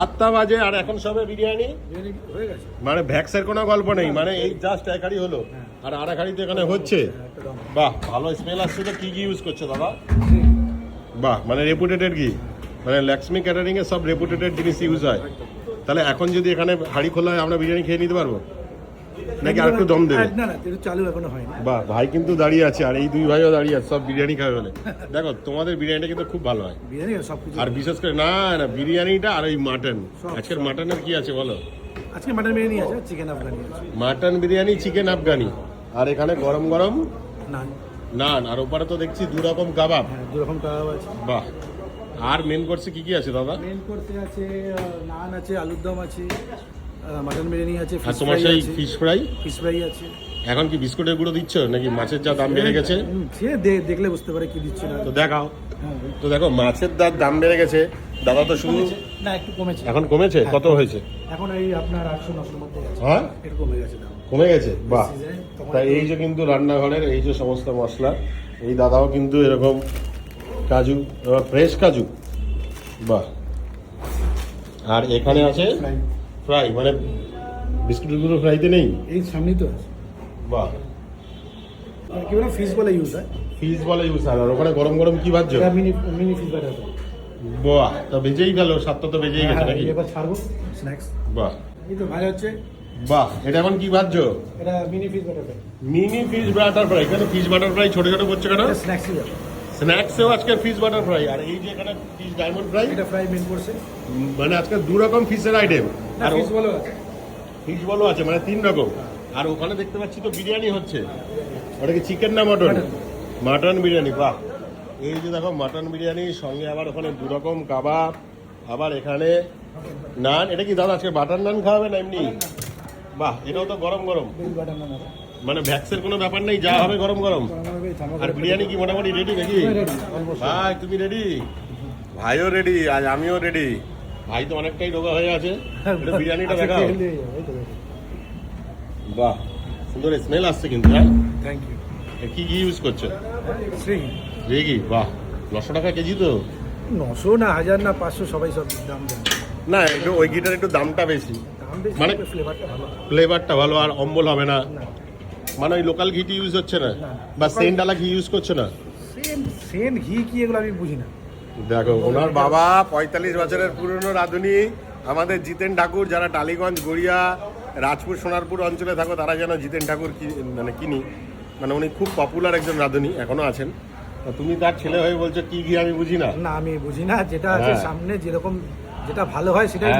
7টা বাজে আর এখন সবে বিরিয়ানি হয়ে গেছে। মানে ভ্যাক্সের কোনো গল্প নেই, মানে এই জাস্ট এক হাঁড়ি হলো আর আর এক হাঁড়ি তো এখানে হচ্ছে। বাহ, ভালো স্মেল আসছে। তো কি কি ইউজ করছো দাদা? বাহ, মানে রেপুটেটেড ঘি, মানে লক্ষ্মী ক্যাটারিং এর সব রেপুটেটেড জিনিস ইউজ হয়। তাহলে এখন যদি এখানে হাঁড়ি খোলা হয় আমরা বিরিয়ানি খেয়ে নিতে পারবো নাকি আর একটু দম দেবে? না না, এটা চালু এখনো হয়নি। বাহ, ভাই কিন্তু দাঁড়িয়ে আছে আর এই দুই ভাইও দাঁড়িয়ে আছে, সব বিরিয়ানি খাবে বলে। দেখো তোমাদের বিরিয়ানিটা কিন্তু খুব ভালো হয়, বিরিয়ানি সবকিছু। আর বিশেষ করে না না বিরিয়ানিটা আর ওই মাটন। আজকের মাটনের কি আছে বলো? আজকে মাটন বিরিয়ানি আছে, চিকেন আফগানি আছে। মাটন বিরিয়ানি, চিকেন আফগানি, আর এখানে গরম গরম নান। নান, আর ওপারে তো দেখছি 2 রকম কাবাব। হ্যাঁ, 2 রকম কাবাব আছে। বাহ, আর মেন কোর্সে কি কি আছে দাদা? মেন কোর্সে আছে নান আছে, আলুর দম আছে, মাটন বিরিয়ানি আছে, আর তোমার সেই ফিশ ফ্রাই? ফিশ ফ্রাই আছে। এখন কি বিস্কুটের গুঁড়ো দিচ্ছ নাকি মাছের যা দাম বেড়ে গেছে? সে দেখলে বুঝতে পারে কি দিচ্ছে না। তো দেখাও। তো দেখো মাছের দাম বেড়ে গেছে দাদা, তো শুধু না একটু কমেছে। এখন কমেছে? কত হয়েছে এখন এই আপনার 800-900 মধ্যে আছে। হ্যাঁ, একটু কমে গেছে দাম। কমে গেছে। বাহ, তাই এই যে কিন্তু রান্নাঘরের এই যে সমস্ত মশলা, এই দাদাও কিন্তু এরকম কাজু, ফ্রেশ কাজু। বাহ, আর এখানে আছে ফ্রাই, মানে বিস্কুটগুলো ফ্রাইতে নেই, এই সামনেই তো আছে। বাহ, কি বলে ফিশ বলে ইউজ হয়। ফিশ বলে ইউজ হয়। আর ওখানে গরম গরম কি ভাজছো? এটা মিনি ফিশ বাটার। বাহ, তো ভেজেই গেল, সাতটা তো ভেজেই গেছে নাকি? এবার ছাড়বো স্ন্যাক্স। বাহ এই তো ভাজা হচ্ছে। বাহ, এটা এখন কি ভাজছো? এটা mini fish butter fry. Mini fish butter fry. কেন ফিশ বাটার ফ্রাই ছোট ছোট করছো কেন? এটা স্ন্যাক্সই আছে। স্ন্যাক্সেও আজকে ফিশ বাটার ফ্রাই, আর এই যে এখানে ফিশ ডায়মন্ড ফ্রাই, এটা ফ্রাই মেন কোর্সে। মানে আজকে 2 রকম ফিশের আইটেম। না আর ফিশ বলো আছে। ফিশ বলও আছে, মানে 3 রকম। আর ওখানে দেখতে পাচ্ছি তো বিরিয়ানি হচ্ছে। ওটা কি চিকেন না মটন? মাটন বিরিয়ানি। বাহ, এই যে দেখো মাটন বিরিয়ানি, সঙ্গে আবার ওখানে 2 রকম কাবাব, আবার এখানে নান। এটা কি দাদা আজকে বাটার নান খাওয়াবে না এমনি? বাহ, এটাও তো গরম গরম, বেশ বাটার নান আছে। মানে ভ্যাক্সের কোনো ব্যাপার নেই, যা হবে গরম গরম। আর বিরিয়ানি কি মোটামুটি রেডি নাকি? ভাই তুমি রেডি? ভাইও রেডি, আজ আমিও রেডি। ভাই তো অনেকটাই রোগা হয়ে আছে। একটু বিরিয়ানিটা দেখাও। বাহ, সুন্দর স্মেল আসছে কিন্তু। হ্যাঁ, থ্যাংক ইউ। কি কি ইউজ করছো? শ্রী রেগি। বাহ, 900 টাকা কেজি তো? 900 না 1000 না 500 সবাই সব দাম দেয়। না, একটু ওই ঘিটার একটু দামটা বেশি, দাম বেশি মানে মানে ফ্লেভারটা ভালো। ফ্লেভারটা ভালো, আর অম্বল হবে না। না মানে ওই লোকাল ঘিটি ইউজ হচ্ছে না, না। বা সেন্টালা ঘি ইউজ করছে না। সেন ঘি কি এগুলো আমি বুঝি না। দেখো ওনার বাবা 45 বছরের পুরনো রাঁধুনি, আমাদের জিতেন ঠাকুর। যারা টালিগঞ্জ, গড়িয়া, রাজপুর, সোনারপুর অঞ্চলে থাকো তারা যেন জিতেন ঠাকুর মানে কিনি, মানে উনি খুব পপুলার একজন রাঁধুনি, এখনো আছেন। তো তুমি তার ছেলে হয়ে বলছো কি ঘি আমি বুঝি না? না আমি বুঝি না, যেটা আছে সামনে যেরকম যেটা ভালো হয় সেটাই